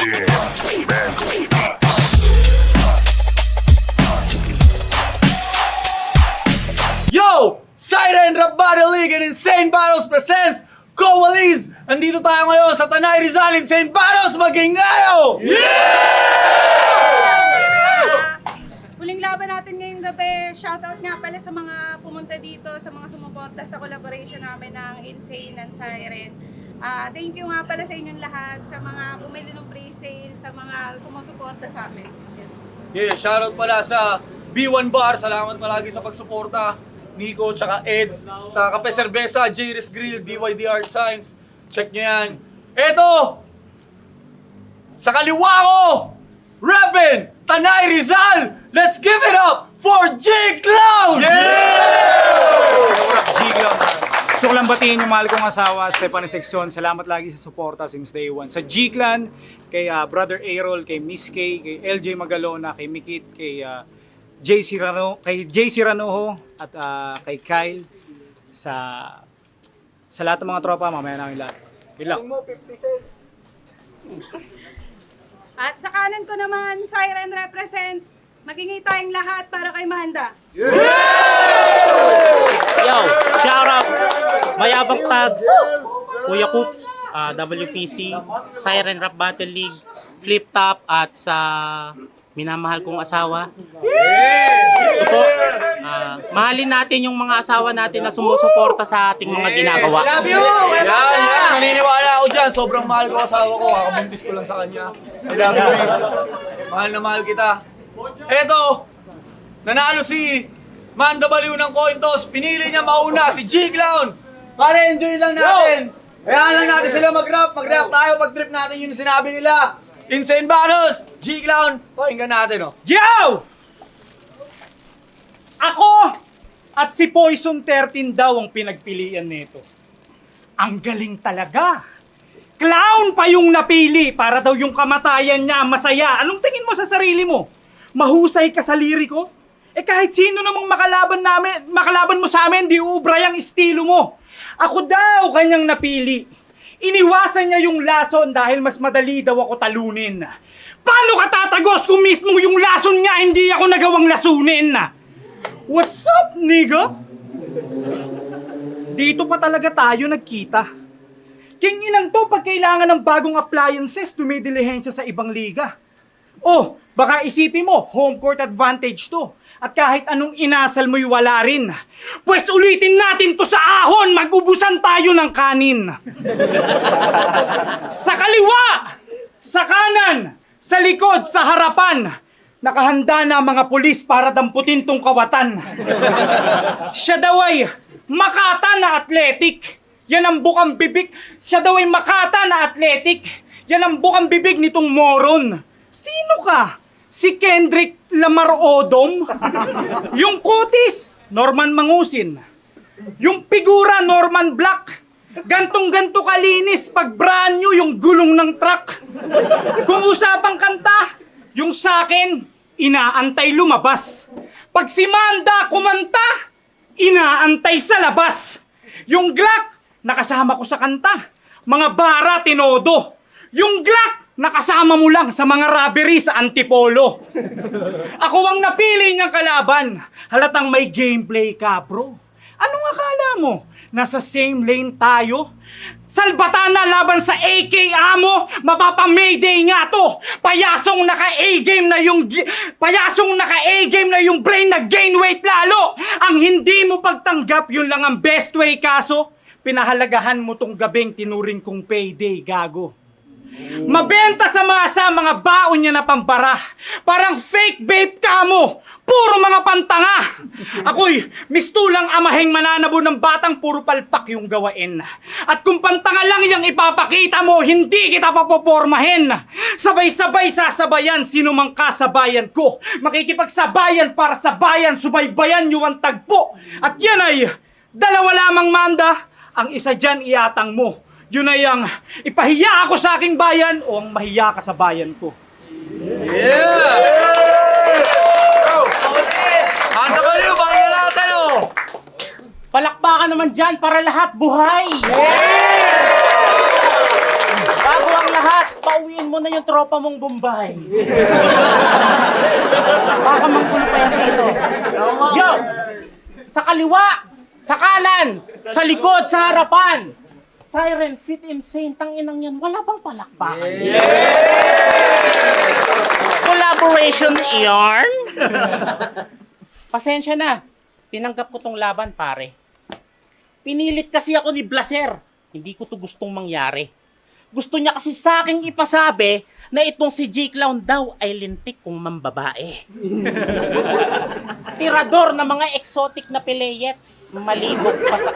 Yo! Siren Rap Battle League and Insane Battles presents Coalies! Andito tayo ngayon sa Tanay Rizal Insane Battles! Maging ngayo! Huling laban natin ngayong gabi. Shoutout nga pala sa mga pumunta dito, sa mga sumuporta sa collaboration namin ng Insane and Siren. Thank you nga pala sa inyong lahat, sa mga bumili ng pre-sale, sa mga sumusuporta sa amin. Yeah, shoutout pala sa B1 Bar. Salamat palagi sa pagsuporta. Nico, tsaka Eds. Sa Kape Cerveza, JRS Grill, DYD Art Science. Check nyo yan. Eto! Sa kaliwa ko! Reppin! Tanay Rizal! Let's give it up for G-Clown! G-Clown. Gusto ko lang batiin yung mahal kong asawa, Stephanie Sexton. Salamat lagi sa suporta since day one. Sa G-Clan, kay Brother Aerol, kay Miss K, kay LJ Magalona, kay Mikit, kay JC Ranoho, at kay Kyle. Sa lahat ng mga tropa, mamaya namin lahat. Yun lang. At sa kanan ko naman, Siren represent. Magingay tayong lahat para kay Mahanda. Yo, shout out Mayabang Tags, Kuya Coops, WPC, Siren Rap Battle League, Flip Top, at sa minamahal kong asawa. Mahalin natin yung mga asawa natin na sumusuporta sa ating mga ginagawa. Yan, naniniwala ako dyan. Sobrang mahal ko asawa ko. Kakabuntis ko lang sa kanya. Sinabi ko eh, mahal na mahal kita. Eto, nanalo si Manda Baliw ng coin toss. Pinili niya mauna si G-Clown. Para enjoy lang natin. Kaya lang natin sila mag-rap. Mag-rap tayo pag-trip natin yung sinabi nila. Insane Battles! G-Clown! Pakinggan natin, oh. Yo! Ako at si Poison 13 daw ang pinagpilian nito. Ang galing talaga. Clown pa yung napili para daw yung kamatayan niya masaya. Anong tingin mo sa sarili mo? Mahusay ka sa liriko? Kahit sino namang makalaban mo sa amin, di ubray ang estilo mo. Ako daw kanyang napili. Iniwasan niya yung lason dahil mas madali daw ako talunin. Paano ka tatagos kung mismo yung lason niya hindi ako nagawang lasunin? What's up, nigga? Dito pa talaga tayo nagkita. King inang to pag kailangan ng bagong appliances, dumidilihensya sa ibang liga. Oh, baka isipin mo, home court advantage to. At kahit anong inasal mo'y wala rin. Pwes ulitin natin to sa ahon, mag-ubusan tayo ng kanin. Sa kaliwa, sa kanan, sa likod, sa harapan, nakahanda na mga pulis para damputin tong kawatan. Siya daw ay makata na athletic. Yan ang bukang bibig. Siya daw ay makata na athletic. Yan ang bukang bibig nitong moron. Sino ka? Si Kendrick Lamar Odom? Yung kutis, Norman Mangusin. Yung figura, Norman Black. Gantong-ganto kalinis pag brand new yung gulong ng truck. Kung usapang kanta, yung sakin, inaantay lumabas. Pag si Manda kumanta, inaantay sa labas. Yung Glock, nakasama ko sa kanta. Mga bara, tinodo. Yung Glock, nakasama mo lang sa mga robbery sa Antipolo. Ako ang napili niyang kalaban. Halatang may gameplay ka, bro. Anong akala mo? Nasa same lane tayo? Salbatana laban sa AK Amo, mapapa-mayday nga to. Payasong naka-A-game na yung brain na gain weight lalo. Ang hindi mo pagtanggap, yun lang ang best way, kaso pinahalagahan mo tong gabing tinuring kong payday, gago. Mabenta sa masa mga baon niya na pambara. Parang fake vape ka mo. Puro mga pantanga. Ako'y mistulang amaheng mananabo ng batang puro palpak yung gawain. At kung pantanga lang yung ipapakita mo, hindi kita papopormahin. Sabay-sabay sasabayan sino mang kasabayan ko. Makikipagsabayan para sa bayan, subaybayan nyo ang tagpo. At yan ay dalawa lamang, Manda. Ang isa dyan iatang mo. Yun ay ang ipahiya ako sa aking bayan o ang mahiya ka sa bayan ko. Yeah! Manda Baliw, pakinggan natin, oh! Palakpakan naman dyan para lahat buhay! Bago ang lahat, pauwiin mo na yung tropa mong Bombay. Baka manggulo pa yan dito. Yo! Sa kaliwa, sa kanan, sa likod, sa harapan. Siren Fit Insane, tanginang yan, wala bang palakpakan? Collaboration yarn? Pasensya na, tinanggap ko tong laban, pare. Pinilit kasi ako ni Blaser. Hindi ko to gustong mangyari. Gusto niya kasi sa aking ipasabi na itong si J-Clown daw ay lintik kong mambabae. Tirador ng mga exotic na pilayets, malibog pa sa...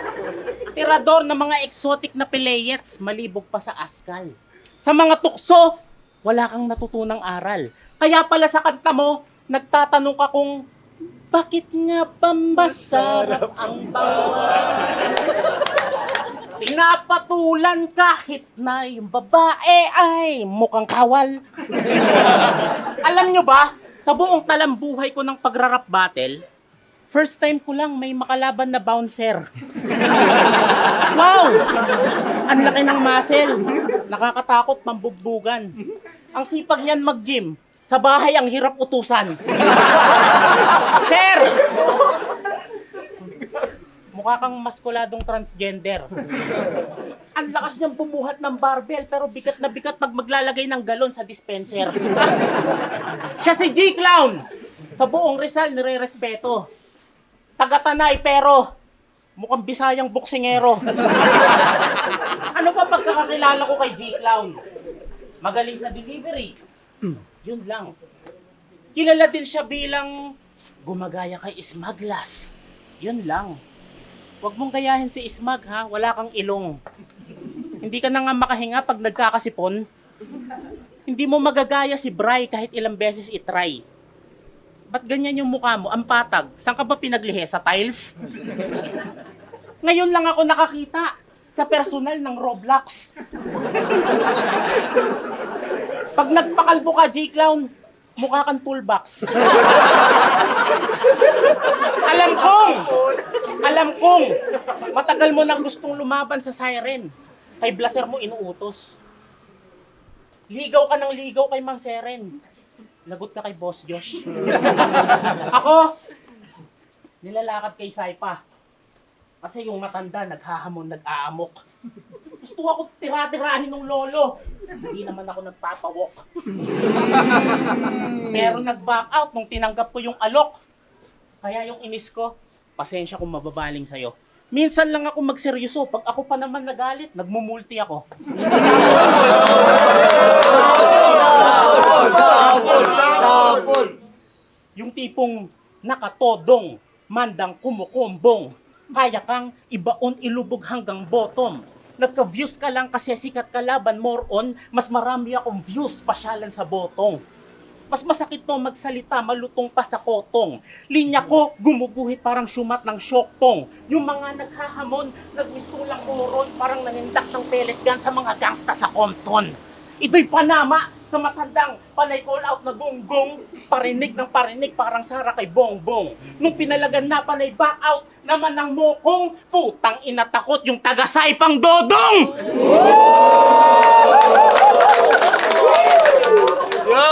Tirador ng mga exotic na pilayets, malibog pa sa askal. Sa mga tukso, wala kang natutunang aral. Kaya pala sa kanta mo, nagtatanong ka kung bakit nga ba masarap ang bawang? Pinapatulan kahit na yung babae ay mukhang kawal. Alam nyo ba, sa buong talambuhay ko ng pagrarap battle, first time ko lang may makalaban na bouncer. Wow! Ang laki ng muscle. Nakakatakot pambugbugan. Ang sipag niyan mag-gym. Sa bahay ang hirap utusan. Sir! Mukha kang maskuladong transgender. Ang lakas niyang bumuhat ng barbell pero bigat na bigat pag maglalagay ng galon sa dispenser. Siya si J-Clown. Sa buong Rizal nire-respeto. Taga-Tanay pero mukhang Bisayang boksingero. Ano pa pagkakakilala ko kay J-Clown? Magaling sa delivery. Yun lang. Kilala din siya bilang gumagaya kay Smaglas. Yun lang. Huwag mong gayahin si Ismag, ha? Wala kang ilong. Hindi ka na nga makahinga pag nagkakasipon. Hindi mo magagaya si Bray kahit ilang beses itry. Ba't ganyan yung mukha mo? Ang patag. Saan ka ba pinaglihe? Sa tiles? Ngayon lang ako nakakita sa personal ng Roblox. Pag nagpakalbo ka, J-Clown, mukha kang toolbox. Alam kong, matagal mo nang gustong lumaban sa Siren. Kay Blaser mo inuutos. Ligaw ka ng ligaw kay Mang Seren. Lagot ka kay Boss Josh. Ako, nilalakad kay Saipa. Kasi yung matanda, naghahamon, nag-aamok. Gusto ako tira-tirahin ng lolo. Hindi naman ako nagpapawok. Pero nag-back out nung tinanggap ko yung alok. Kaya yung inis ko, pasensya kung mababaling sa'yo. Minsan lang ako magseryoso. Pag ako pa naman nagalit, nagmumulti ako. Yung tipong nakatodong, mandang kumukumbong. Kaya kang ibaon ilubog hanggang bottom. Nagka-views ka lang kasi sikat ka laban more on, mas marami akong views pasyalan sa botong. Mas masakit to magsalita, malutong pa sa kotong. Linya ko, gumuguhit parang syumat ng syoktong. Yung mga naghahamon, nagmistulang moron, parang nanindak ng pellet gun sa mga gangsta sa Compton. Ito'y panama sa matandang panay call out na gonggong. Parinig ng parinig, parang Sara kay Bongbong. Nung pinalagan na panay back out, naman ng mokong, putang inatakot yung taga-Saipang Dodong! Yo!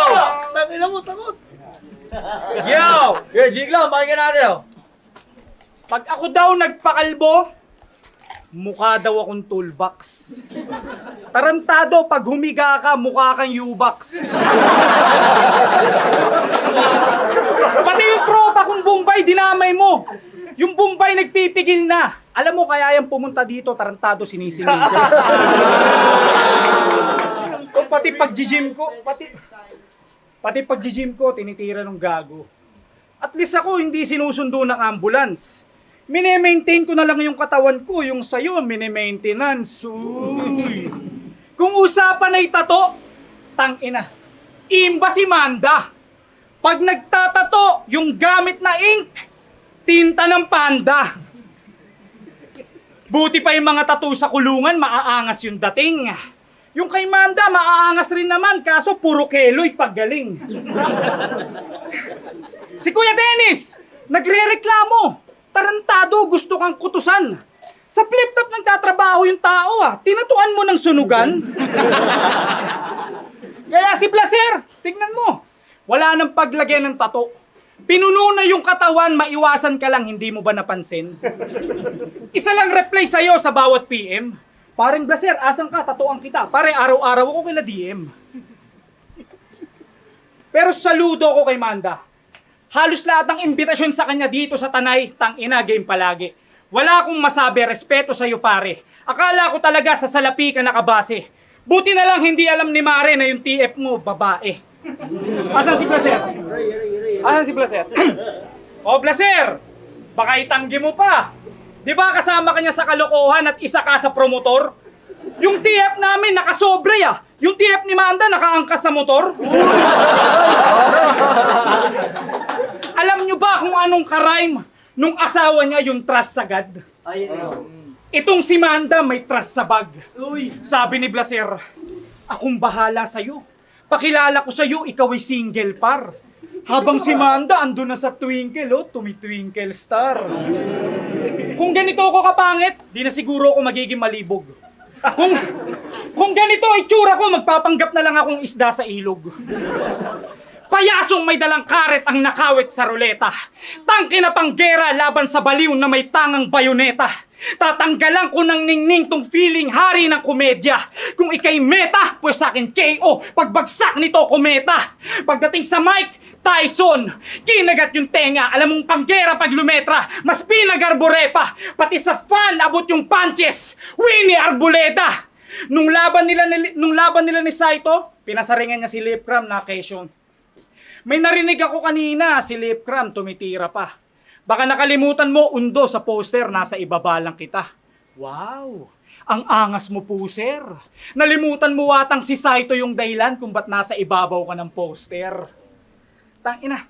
Tangina mo, takot! Yo! Yo, J-Clown, pakinggan natin, oh. Pag ako daw nagpakalbo, mukha daw akong toolbox. Tarantado, pag humiga ka, mukha kang U-box. Pati yung tropa kong Bombay, dinamay mo. Yung Bombay nagpipigil na. Alam mo, kaya yung pumunta dito, tarantado, sinisingil ko. O pati pag-gym ko, pati pag-gym ko, tinitira ng gago. At least ako, hindi sinusundo ng ambulance. Mine-maintain ko na lang yung katawan ko, yung sayo, mine-maintenance. Uy. Kung usapan ay tato, tangina. Imba si Manda. Pag nagtatato, yung gamit na ink, tinta ng panda. Buti pa yung mga tattoo sa kulungan, maaangas yung dating. Yung kay Manda, maaangas rin naman, kaso puro keloy paggaling. Si Kuya Dennis, nagre-reklamo. Tarantado, gusto kang kutusan. Sa flip-top nagtatrabaho yung tao, ah. Tinatuan mo ng sunugan. Kaya si Placer, tignan mo. Wala nang paglagyan ng tato. Pinuno na yung katawan, maiwasan ka lang, hindi mo ba napansin? Isa lang reply sa'yo sa bawat PM. Parang Blaser, asan ka? Tatuan kita. Pare, araw-araw ako kila DM. Pero saludo ko kay Manda. Halos lahat ng imbitasyon sa kanya dito sa Tanay, tang-ina, game palagi. Wala akong masabi, respeto sa'yo pare. Akala ko talaga sa salapi ka nakabase. Buti na lang hindi alam ni Mare na yung TF mo, babae. Asan si Blaser? Asan si Blaser? O Blaser, baka itanggi mo pa. Di ba kasama ka niya sa kalokohan at isa ka sa promotor? Yung TF namin nakasobre ah. Yung TF ni Manda nakaangkas sa motor. Alam nyo ba kung anong karime nung asawa niya yung trust sagad? Itong si Manda may trust sa bag. Sabi ni Blaser, akong bahala sa'yo. Pakilala ko sa'yo, ikaw ay single par. Habang si Manda andun na sa twinkle, oh, tumitwinkle star. Kung ganito ako kapangit, di na siguro ako magiging malibog. Kung ganito ay tsura ko, magpapanggap na lang akong isda sa ilog. Payasong may dalang karet ang nakawit sa ruleta. Tangke na panggera laban sa baliw na may tangang bayoneta. Tatanggalan ko ng ningning tong feeling hari ng komedya. Kung ikay meta, pues akin KO. Pagbagsak nito kometa. Pagdating sa mic, Tyson, kinagat yung tenga. Alam mong panggera pag lumetra, mas pinagarbore pa. Pati sa fan, abot yung punches. Winnie Arboleda. Nung laban nila ni Saito, pinasaringan niya si Lipcram na occasion. May narinig ako kanina, si Lipcram tumitira pa. Baka nakalimutan mo, undo sa poster, nasa ibaba lang kita. Wow! Ang angas mo po, sir. Nalimutan mo watang si Saito yung dahilan kung ba't nasa ibabaw ka ng poster. Tangina,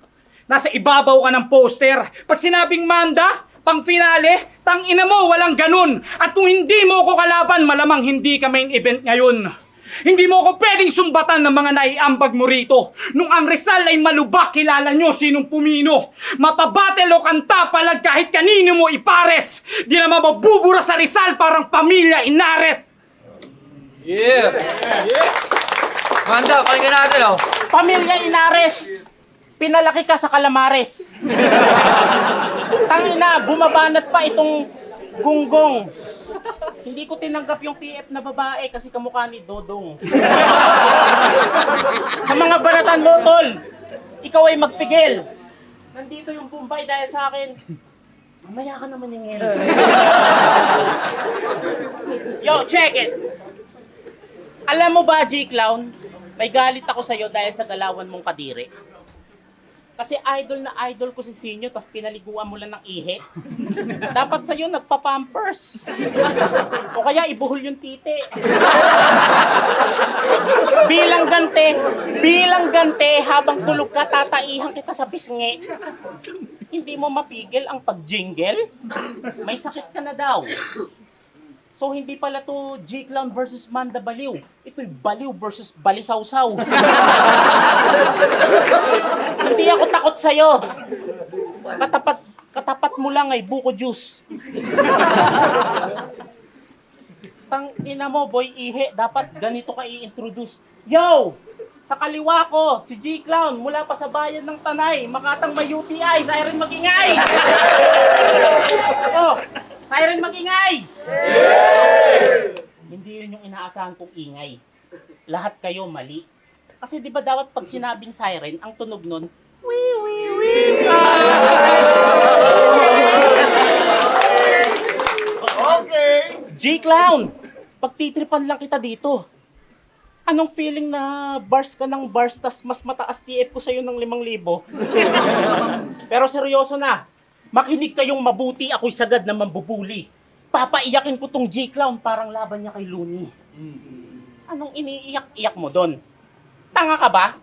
nasa ibabaw ka ng poster. Pag sinabing Manda, pang finale, tangina mo, walang ganun. At kung hindi mo ko kalaban, malamang hindi ka main event ngayon. Hindi mo ako pwedeng sumbatan ng mga naiambag mo rito. Nung ang Rizal ay malubak, kilala nyo sinong pumino. Mapabatel o kanta palag kahit kanino mo ipares. Di naman mabubura sa Rizal parang pamilya Inares. Yeah! Manda, pakinggan natin oh. Pamilya Inares, pinalaki ka sa Calamares. Tangina, bumabanat pa itong gunggong. Hindi ko tinanggap yung TF na babae kasi kamukha ni Dodong. Sa mga baratan mo, tol, ikaw ay magpigil. Nandito yung Bombay dahil sa akin. Mamaya ka naman yung Yo, check it. Alam mo ba, G-Clown, may galit ako sa'yo dahil sa galawan mong kadiri. Kasi idol na idol ko si Sinyo, tas pinaliguan mo lang ng ihi. Dapat sa'yo nagpa-pampers. O kaya ibuhol yung titi. Bilang gante, habang tulog ka, tataihan kita sa pisngi. Hindi mo mapigil ang pag-jingle? May sakit ka na daw. So hindi pala to G-Clown versus Manda Baliw. Ito'y Baliw versus Balisawsaw. Hindi ako takot sa'yo. Katapat mo lang ay buko juice. Tang ina mo, boy ihi, dapat ganito ka i-introduce. Yo! Sa kaliwa ko, si G-Clown mula pa sa bayan ng Tanay, Makatang may UTI, Siren Magingay! Oh, Siren Magingay! Hindi yun yung inaasahan kong ingay. Lahat kayo mali. Kasi di ba dapat pag sinabing siren, ang tunog nun, wee wee wee. Okay. G-Clown, pagtitripan lang kita dito. Anong feeling na bars ka ng bars tas mas mataas TF ko sa'yo ng 5,000? Pero seryoso na, makinig kayong mabuti, ako'y sagad na mambubuli. Papaiyakin ko tong G-Clown parang laban niya kay Looney. Anong iniiyak-iyak mo doon? Tanga ka ba?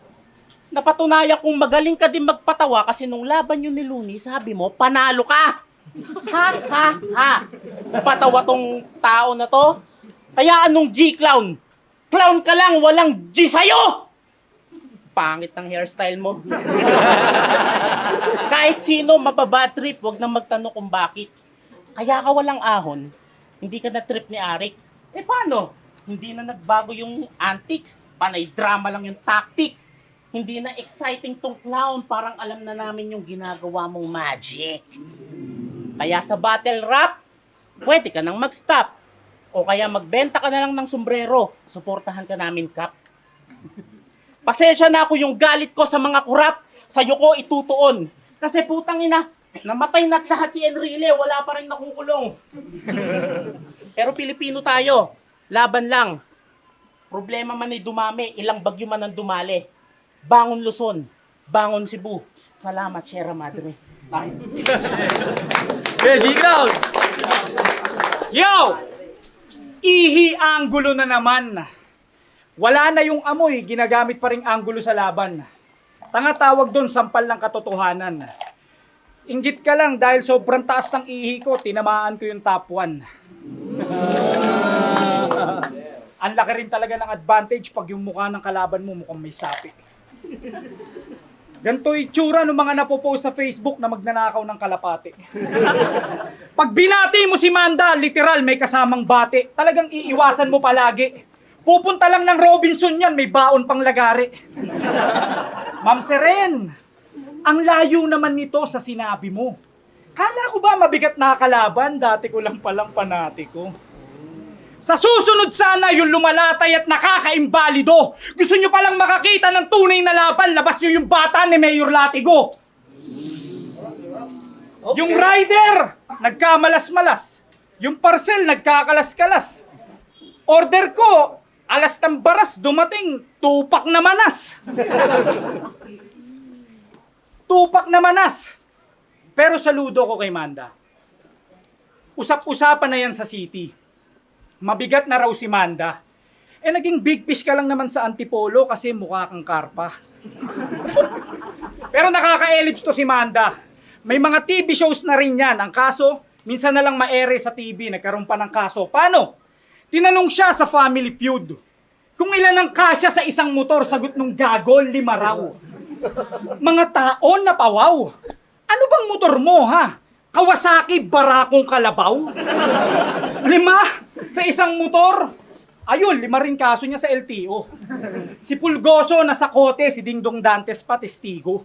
Napatunayan kong magaling ka din magpatawa kasi nung laban yun ni Looney, sabi mo, panalo ka! Ha? Patawa tong tao na to? Kaya anong G-Clown? Clown ka lang, walang G sa'yo! Pangit ng hairstyle mo. Kahit sino mababad trip, wag nang magtanong kung bakit. Kaya ka walang ahon, hindi ka na trip ni Arik. Eh paano? Hindi na nagbago yung antics. Panay drama lang yung tactic. Hindi na exciting tong clown. Parang alam na namin yung ginagawa mong magic. Kaya sa battle rap, pwede ka nang mag-stop. O kaya magbenta ka na lang ng sombrero. Suportahan ka namin, Kap. Pasensya na ako yung galit ko sa mga kurap. Sa'yo ko itutuon. Kasi putang ina, namatay na lahat si Enrile. Wala pa rin nakukulong. Pero Pilipino tayo. Laban lang. Problema man ay dumami. Ilang bagyo man ang dumali. Bangon Luzon. Bangon Cebu. Salamat, Sierra Madre. Bye. G-Cloud! Yo! Ihi anggulo na naman. Wala na yung amoy, ginagamit pa ring anggulo sa laban. Tanga tawag doon, sampal ng katotohanan. Inggit ka lang dahil sobrang taas ng ihi ko, tinamaan ko yung top 1. Ang laki rin talaga ng advantage pag yung mukha ng kalaban mo mukhang may sapi. Ganito itsura ng mga napopost sa Facebook na magnanakaw ng kalapate. Pag binati mo si Manda, literal may kasamang bate. Talagang iiwasan mo palagi. Pupunta lang ng Robinson yan, may baon pang lagari. Ma'am Seren, ang layo naman nito sa sinabi mo. Kala ko ba mabigat na kalaban? Dati ko lang palang panatiko. Sa susunod sana yung lumalatay at nakaka-imbalido. Gusto nyo palang makakita ng tunay na laban, labas nyo yung bata ni Mayor Latigo. Okay. Yung rider, nagkamalas-malas. Yung parcel, nagkakalas-kalas. Order ko, alas ng baras, dumating, tupak na manas. Tupak na manas. Pero saludo ko kay Manda. Usap-usapan na yan sa city. Mabigat na raw si Manda. Eh naging big fish ka lang naman sa Antipolo kasi mukha kang karpa. Pero nakaka-ellipse to si Manda. May mga TV shows na rin yan. Ang kaso, minsan na lang ma-ere sa TV, nagkaroon pa ng kaso. Paano? Tinanong siya sa Family Feud. Kung ilan ang kasya sa isang motor, sagot nung gago, 5 raw. Mga taon na pawaw. Ano bang motor mo, ha? Kawasaki Barakong Kalabaw? 5 sa isang motor? Ayun, 5 rin kaso niya sa LTO. Si Pulgoso nasa kote, si Dingdong Dantes pa testigo.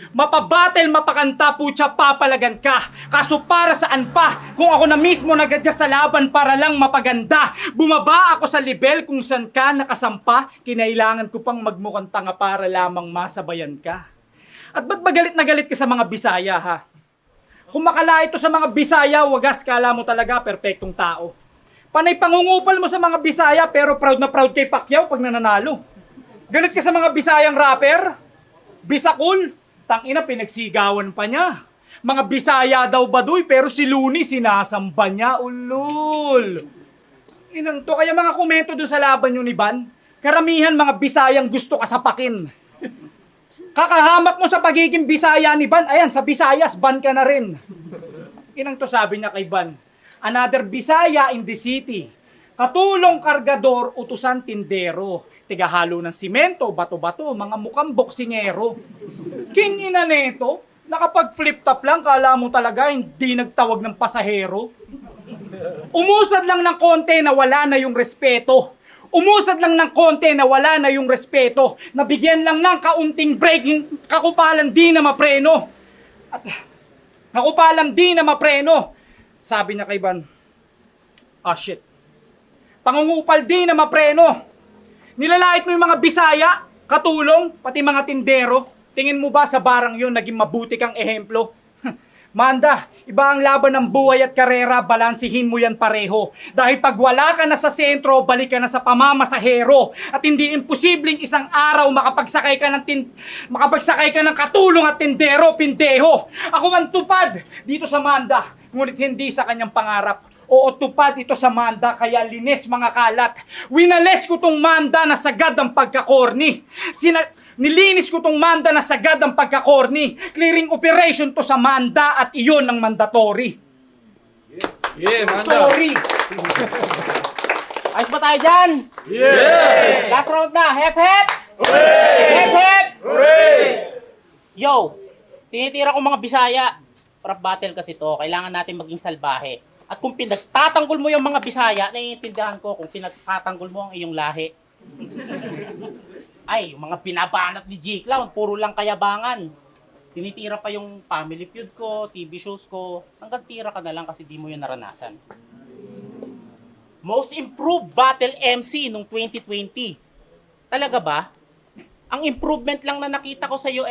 Mapabattle, mapakanta, putya, papalagan ka. Kaso para saan pa? Kung ako na mismo nagadya sa laban para lang mapaganda. Bumaba ako sa level kung saan ka nakasampa. Kinailangan ko pang magmukhang tanga para lamang masabayan ka. At ba't ba galit na galit ka sa mga Bisaya, ha? Kung makala ito sa mga Bisaya, wagas, kala mo talaga perpektong tao. Panay pangungupal mo sa mga Bisaya pero proud na proud kay Pacquiao pag nananalo. Galit ka sa mga Bisayang rapper? Bisakul? Tangina, pinagsigawan pa niya. Mga Bisaya daw baduy, pero si Looney sinasamba niya. Ulol. Inang to, kaya mga komento doon sa laban nyo ni Ban, karamihan mga Bisayang gusto kasapakin. Kakahamak mo sa pagiging Bisaya ni Ban, ayan, sa Bisayas, ban ka na rin. Inang to, sabi niya kay Ban, another Bisaya in the city. Katulong kargador, utusan tindero. Tigahalo ng simento, bato-bato, mga mukhang boksingero. King ina neto, nakapag-flip top lang, kala mo talaga hindi nagtawag ng pasahero. Umusad lang ng konti na wala na yung respeto. Umusad lang ng konti na wala na yung respeto. Nabigyan lang ng kaunting break, kakupalan di na mapreno. At kakupalan di na mapreno. Sabi niya kay Ban, ah shit, pangungupal di na mapreno. Nilalait mo yung mga Bisaya, katulong, pati mga tindero. Tingin mo ba sa barang yun naging mabuti kang ehemplo? Manda, iba ang laban ng buhay at karera, balansihin mo yan pareho. Dahil pag wala ka na sa sentro, balik ka na sa pamamasahero. At hindi imposibleng isang araw makapagsakay ka ng katulong at tindero, pindeho. Ako ang tupad dito sa Manda, ngunit hindi sa kanyang pangarap. Oo, tupad ito sa Manda, kaya linis mga kalat. Winales ko tong Manda na sagad ang pagkakorni. Nilinis ko tong Manda na sagad ang pagkakorni. Clearing operation to sa Manda at iyon ang mandatory. Yeah, Manda. Sorry. Ayos ba tayo dyan? Yes! Last round na. Hep hep! Hooray! Hep hep! Hooray! Yo, tinitira ko mga Bisaya. Rap battle kasi to, kailangan natin maging salbahe. At kung pinagtatanggol mo yung mga Bisaya, naiintindihan ko kung pinagtatanggol mo ang iyong lahi. Ay, yung mga binabanat ni G Clown, puro lang kayabangan. Tinitira pa yung family feud ko, TV shows ko. Hanggang tira ka na lang kasi di mo yun naranasan. Most Improved Battle MC nung 2020. Talaga ba? Ang improvement lang na nakita ko sa iyo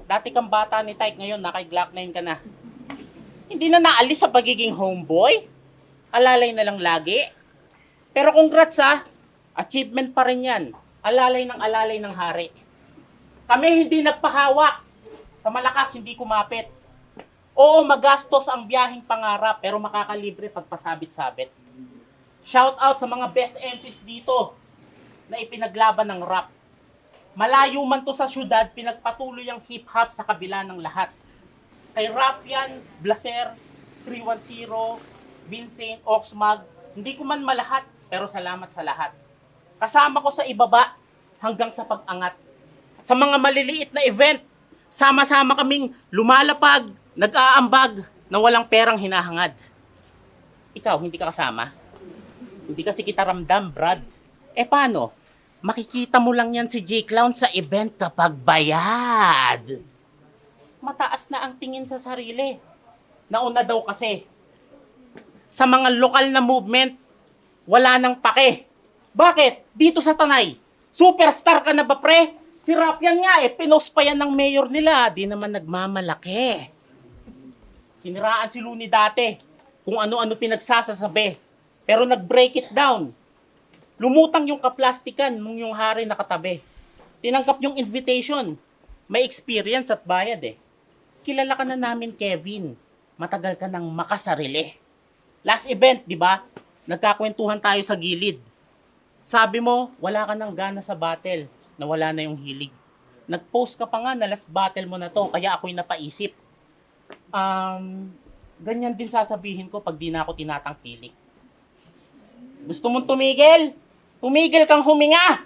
dati kang bata ni Tyke, ngayon naka Glock 9 ka na. Hindi na naalis sa pagiging homeboy. Alalay na lang lagi. Pero congrats achievement pa rin yan. Alalay ng hari. Kami hindi nagpahawak. Sa malakas hindi kumapit. Oo, magastos ang biyaheng pangarap pero makakalibre pagpasabit-sabit. Shout out sa mga best MCs dito na ipinaglaban ng rap. Malayo man to sa syudad, pinagpatuloy ang hip-hop sa kabila ng lahat. Kay Rafian, Blaser, 310, Vincent, Oxmag, hindi ko man malahat, pero salamat sa lahat. Kasama ko sa ibaba hanggang sa pag-angat. Sa mga maliliit na event, sama-sama kaming lumalapag, nag-aambag, na walang perang hinahangad. Ikaw, hindi ka kasama? Hindi kasi kita ramdam, Brad. Paano? Makikita mo lang yan si J-Clown sa event kapag bayad. Mataas na ang tingin sa sarili. Nauna daw kasi. Sa mga lokal na movement, wala nang pake. Bakit? Dito sa Tanay, superstar ka na ba, pre? Si Rapian nga pinost pa yan ng mayor nila, di naman nagmamalaki. Siniraan si Looney dati, kung ano-ano pinagsasasabi. Pero nag-break it down. Lumutang yung kaplastikan nung yung hari nakatabi. Tinanggap yung invitation. May experience at bayad Kilala ka na namin, Kevin. Matagal ka nang makasarili. Last event, di ba? Nagkakwentuhan tayo sa gilid. Sabi mo, wala ka nang gana sa battle. Nawala na yung hilig. Nag-post ka pa nga na last battle mo na to, kaya ako'y napaisip. Ganyan din sasabihin ko pag di na ako tinatangkilik. Gusto mong tumigil? Tumigil kang huminga!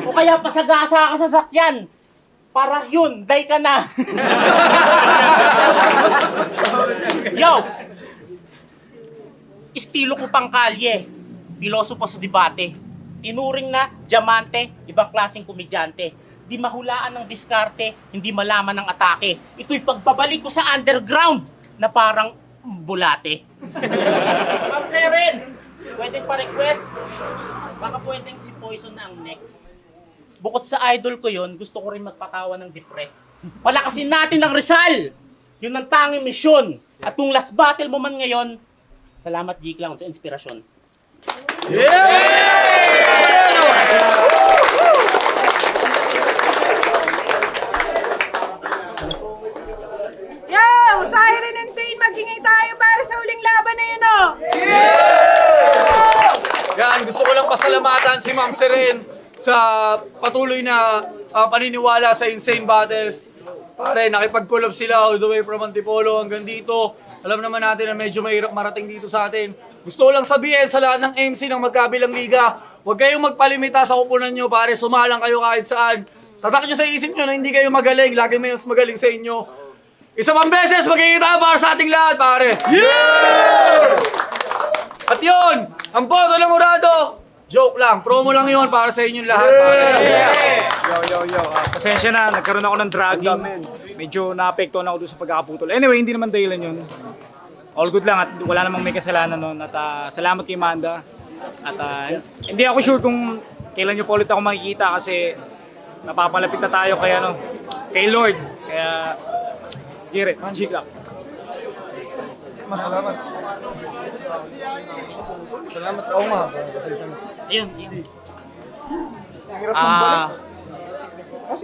O kaya pasagasa ka sa sakyan. Para Hyundai ka na. Yo! Estilo ko pang kalye. Pilosopo sa debate. Tinuring na diamante, ibang klaseng komedyante. Di mahulaan ng diskarte, hindi malaman ng atake. Ito'y pagbabalik ko sa underground na parang bulate. Ma'am Seren, pwedeng pa-request? Baka pwedeng si Poison na ang next. Bukod sa idol ko yon, gusto ko rin magpatawa ng depress. Palakasin natin ang Rizal! Yun ang tanging misyon. At kung last battle mo man ngayon, salamat G-Clown sa inspirasyon. Yo! Siren and Zane, magingay tayo para sa huling laban na yun, Yan, gusto ko lang pasalamatan si Ma'am Seren sa patuloy na paniniwala sa Insane Battles. Pare, nakipag-collab sila all the way from Antipolo hanggang dito. Alam naman natin na medyo mahirap marating dito sa atin. Gusto ko lang sabihin sa lahat ng MC ng magkabilang liga, huwag kayong magpalimita sa kupunan nyo, pare. Sumalang kayo kahit saan. Tatak nyo sa isip nyo na hindi kayo magaling. Lagi may mas magaling sa inyo. Isa pang beses, magkikita para sa ating lahat, pare. Yeah! At yun, ang boto ng Urado, joke lang. Promo lang yun para sa inyong lahat, pare. Pasensya na, nagkaroon ako ng dragging. Medyo naapektuhan ako doon sa pagkakaputol. Anyway, hindi naman dahilan yun. All good lang at wala namang may kasalanan nun. At salamat kay Manda. At hindi ako sure kung kailan nyo pa ulit ako makikita kasi napapalapit na tayo kay, kay Lord. Kaya, sige rin, G-Clown. Salamat ako, ma. Ayun.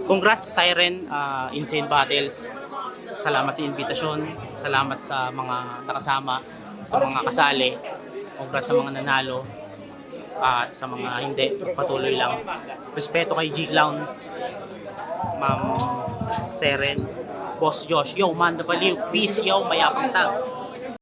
Congrats Siren, Insane Battles. Salamat sa invitasyon. Salamat sa mga nakasama, sa mga kasali. Congrats sa mga nanalo. At sa mga hindi, patuloy lang. Respeto kay G-Clown, Ma'am Seren, Boss Josh. Yo, man, the baliw. Peace, yo, mayapang tags.